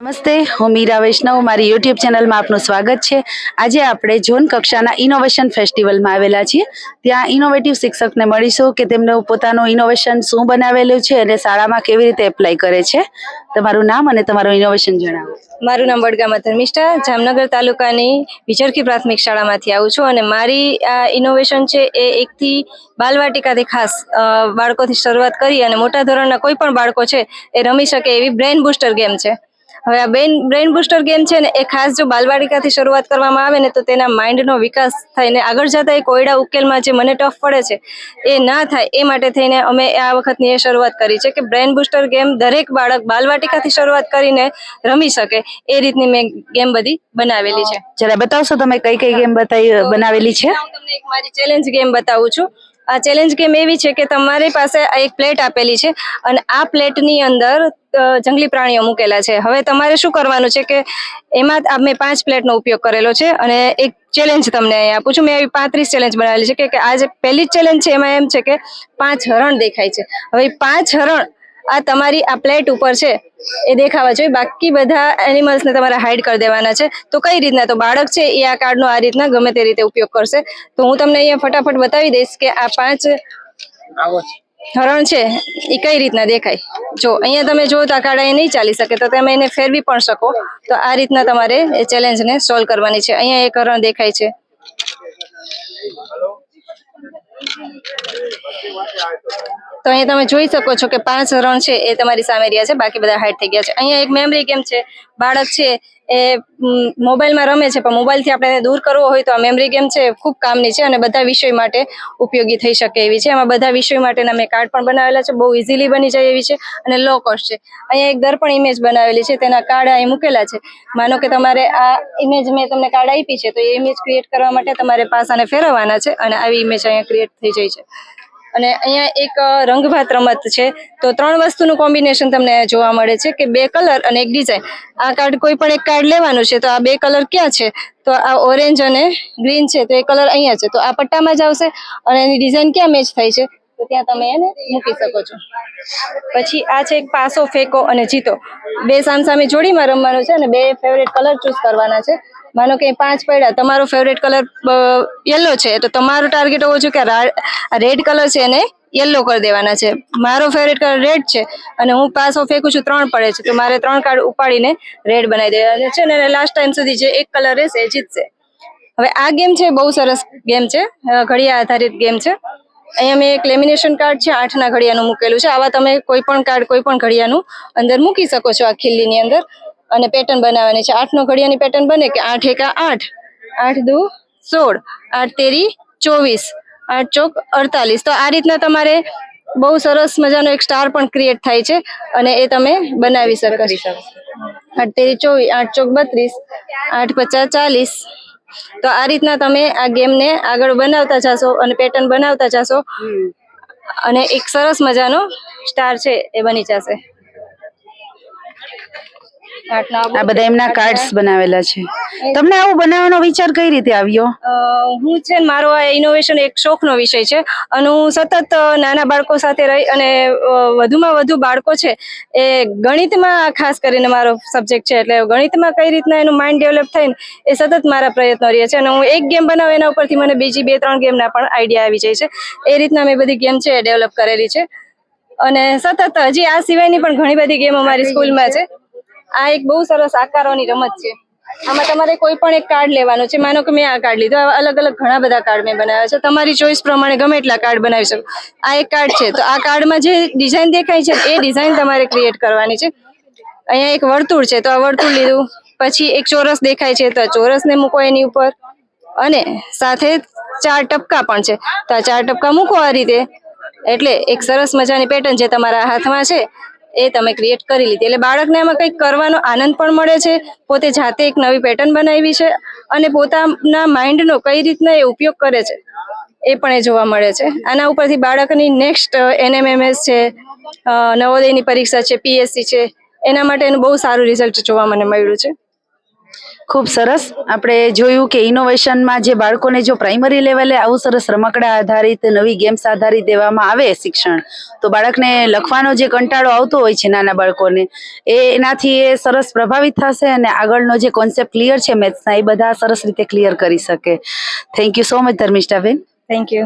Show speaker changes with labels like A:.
A: નમસ્તે, હું મીરા વૈષ્ણવ. મારી યુટ્યુબ ચેનલમાં આપનું સ્વાગત છે. આજે આપણે ઝોન કક્ષાના ઇનોવેશન ફેસ્ટિવલમાં આવેલા છીએ. ત્યાં ઇનોવેટિવ શિક્ષકને મળીશું કે તેમનું પોતાનું ઇનોવેશન શું બનાવેલું છે અને શાળામાં કેવી રીતે એપ્લાય કરે છે. તમારું નામ અને તમારું ઇનોવેશન જણાવો.
B: મારું નામ વડગામા ધર્મિષ્ઠા, જામનગર તાલુકાની વિચરખી પ્રાથમિક શાળામાંથી આવું છું અને મારી આ ઇનોવેશન છે એ એકથી બાલવાટિકાથી ખાસ બાળકોથી શરૂઆત કરી અને મોટા ધોરણના કોઈ પણ બાળકો છે એ રમી શકે એવી બ્રેઇન બૂસ્ટર ગેમ છે. હવે આ બ્રેઇન બૂસ્ટર ગેમ છે ને એ ખાસ જો બાલવાટિકાથી શરૂઆત કરવામાં આવે ને તો તેના માઇન્ડનો વિકાસ થાય ને આગળ જતા એ કોયડા ઉકેલમાં જે મને ટફ પડે છે એ ના થાય એ માટે થઈને અમે આ વખતની એ શરૂઆત કરી છે કે બ્રેઇન બૂસ્ટર ગેમ દરેક બાળક બાલવાટિકાથી શરૂઆત કરીને રમી શકે એ રીતની મેં ગેમ બધી બનાવેલી છે.
A: જરા બતાવશો તમે કઈ કઈ ગેમ બનાવેલી છે?
B: હું તમને એક મારી ચેલેન્જ ગેમ બતાવું છું. આ ચેલેન્જ ગેમ એવી છે કે તમારી પાસે એક પ્લેટ આપેલી છે અને આ પ્લેટની અંદર જંગલી પ્રાણીઓ મૂકેલા છે. હવે તમારે શું કરવાનું છે કે એમાં મેં 5 પ્લેટનો ઉપયોગ કરેલો છે અને એક ચેલેન્જ તમને અહીંયા આપું છું. મેં એવી 35 ચેલેન્જ બનાવેલી છે કે આજે પહેલી જ ચેલેન્જ છે એમાં એમ છે કે 5 હરણ દેખાય છે. હવે 5 હરણ આ તમારી આ પ્લેટ ઉપર છે એ દેખાવા જોઈએ. બાકી બધા એનિમલ્સને તમારે હાઈડ કરી દેવાના છે. તો કઈ રીતના? તો બાળક છે એ આ કાર્ડનો આ રીતના ગમે તે રીતે ઉપયોગ કરશે. તો હું તમને અહીંયા ફટાફટ બતાવી દઈશ કે આ 5 હરણ છે એ કઈ રીતના દેખાય. જો અહીંયા તમે જો તો આ કાર્ડ અહીંયા નહીં ચાલી શકે તો તમે એને ફેરવી પણ શકો. તો આ રીતના તમારે એ ચેલેન્જને સોલ્વ કરવાની છે. અહીંયા એક હરણ દેખાય છે. તો અહીંયા તમે જોઈ શકો છો કે 5 હરણ છે એ તમારી સામે રહ્યા છે, બાકી બધા હાઈડ થઈ ગયા છે. અહીંયા એક મેમરી ગેમ છે. બાળક છે એ મોબાઈલમાં રમે છે પણ મોબાઈલથી આપણે દૂર કરવો હોય તો આ મેમરી ગેમ છે ખૂબ કામની છે અને બધા વિષય માટે ઉપયોગી થઈ શકે એવી છે. એમાં બધા વિષયો માટેના મેં કાર્ડ પણ બનાવેલા છે, બહુ ઇઝીલી બની જાય એવી છે અને લો કોસ્ટ છે. અહીંયા એક દર્પણ ઇમેજ બનાવેલી છે, તેના કાર્ડ અહીં મૂકેલા છે. માનો કે તમારે આ ઇમેજ મેં તમને કાર્ડ આપી છે તો એ ઇમેજ ક્રિએટ કરવા માટે તમારે પાસાને ફેરવવાના છે અને આવી ઇમેજ અહીંયા ક્રિએટ થઈ જાય છે. અને અહીંયા એક રંગભાત રમત છે. તો 3 વસ્તુનું કોમ્બિનેશન તમને જોવા મળે છે કે 2 કલર અને એક ડિઝાઇન. આ કાર્ડ કોઈ પણ એક કાર્ડ લેવાનું છે. તો આ 2 કલર ક્યાં છે? તો આ ઓરેન્જ અને ગ્રીન છે તો એ કલર અહીંયા છે. તો આ પટ્ટામાં જ આવશે અને એની ડિઝાઇન ક્યાં મેચ થાય છે તો ત્યાં તમે એને મૂકી શકો છો. પછી આ છે એક પાસો ફેંકો અને જીતો. 2 સામસામે જોડીમાં રમવાનું છે અને 2 ફેવરેટ કલર ચૂઝ કરવાના છે. માનો કે 5 પડ્યા, તમારો ફેવરેટ કલર યલો છે તો તમારો ટાર્ગેટ હોવો જોઈએ કે આ રેડ કલર છે એને યલો કરી દેવાના છે. મારો ફેવરેટ કલર રેડ છે અને હું પાસો ફેંકું છું, 3 પડે છે તો મારે 3 કાર્ડ ઉપાડીને રેડ બનાવી દેવાના છે અને લાસ્ટ ટાઈમ સુધી જે એક કલર રહેશે એ જીતશે. હવે આ ગેમ છે બહુ સરસ ગેમ છે, ઘડિયા આધારિત ગેમ છે. અહીંયા મેં એક લેમિનેશન કાર્ડ છે 8ના ઘડિયાનું મૂકેલું છે. આવા તમે કોઈ પણ કાર્ડ કોઈ પણ ઘડિયાનું અંદર મૂકી શકો છો આ ખીલ્લીની અંદર અને પેટર્ન બનાવવાની છે. 8નો ઘડિયાની પેટર્ન બને કે 8 એકા 8, 8 દુ 16, 8 તેરી 24, 8 ચોક 48. તો આ રીતના તમારે બહુ સરસ મજાનો એક સ્ટાર પણ ક્રિએટ થાય છે અને એ તમે બનાવી શકો છો. 8 તેરી 24, 8 ચોક 32, 8 પચાસ 40. તો આ રીતના તમે આ ગેમને આગળ બનાવતા જશો અને પેટર્ન બનાવતા જશો અને એક સરસ મજાનો સ્ટાર છે એ બની જશે.
A: આ બધા એમના કાર્ડ્સ બનાવેલા છે. તમને આવું બનાવવાનો વિચાર કઈ રીતે આવ્યો?
B: હું છે મારો આ ઇનોવેશન એક શોખનો વિષય છે અને હું સતત નાના બાળકો સાથે રહી અને વધુમાં વધુ બાળકો છે એ ગણિતમાં ખાસ કરીને મારો સબ્જેક્ટ છે એટલે ગણિતમાં કઈ રીતના એનું માઇન્ડ ડેવલપ થાય ને એ સતત મારા પ્રયત્નો રહે છે અને હું એક ગેમ બનાવું એના ઉપરથી મને બીજી 2-3 ગેમના પણ આઈડિયા આવી જાય છે. એ રીતના મેં બધી ગેમ છે એ ડેવલપ કરેલી છે અને સતત હજી આ સિવાયની પણ ઘણી બધી ગેમ અમારી સ્કૂલમાં છે. આ એક બહુ સરસ આકારોની રમત છે. આમાં તમારે કોઈ પણ એક કાર્ડ લેવાનું છે. માનો કે મેં આ કાર્ડ લીધો, અલગ અલગ ઘણા બધા કાર્ડ મેં બનાવ્યા છે. તમારી ચોઈસ પ્રમાણે ગમે એટલા કાર્ડ બનાવી શકો. આ એક કાર્ડ છે તો આ કાર્ડમાં જે ડિઝાઇન દેખાય છે એ ડિઝાઇન તમારે ક્રિએટ કરવાની છે. અહીંયા એક વર્તુળ છે તો આ વર્તુળ લીધું. પછી એક ચોરસ દેખાય છે તો ચોરસને મૂકો એની ઉપર અને સાથે 4 ટપકા પણ છે તો આ 4 ટપકા મૂકો આ રીતે. એટલે એક સરસ મજાની પેટર્ન જે તમારા હાથમાં છે એ તમે ક્રિએટ કરી લીધી. એટલે બાળકને આમાં કંઈક કરવાનો આનંદ પણ મળે છે, પોતે જાતે એક નવી પેટર્ન બનાવી છે અને પોતાના માઇન્ડનો કઈ રીતના એ ઉપયોગ કરે છે એ પણ એ જોવા મળે છે. આના ઉપરથી બાળકની નેક્સ્ટ NMMS છે, નવોદયની પરીક્ષા છે, PSC છે, એના માટે એનું બહુ સારું રિઝલ્ટ જોવા મને મળ્યું છે.
A: ખૂબ સરસ. આપણે જોયું કે ઇનોવેશનમાં જે બાળકોને જો પ્રાઇમરી લેવલે આવું સરસ રમકડા આધારિત નવી ગેમ્સ આધારિત દેવામાં આવે શિક્ષણ, તો બાળકને લખવાનો જે કંટાળો આવતો હોય છે નાના બાળકોને, એનાથી એ સરસ પ્રભાવિત થશે અને આગળનો જે કોન્સેપ્ટ ક્લિયર છે મેથ્સના એ બધા સરસ રીતે ક્લિયર કરી શકે. Thank you so much Dharmishthaben.
B: Thank you.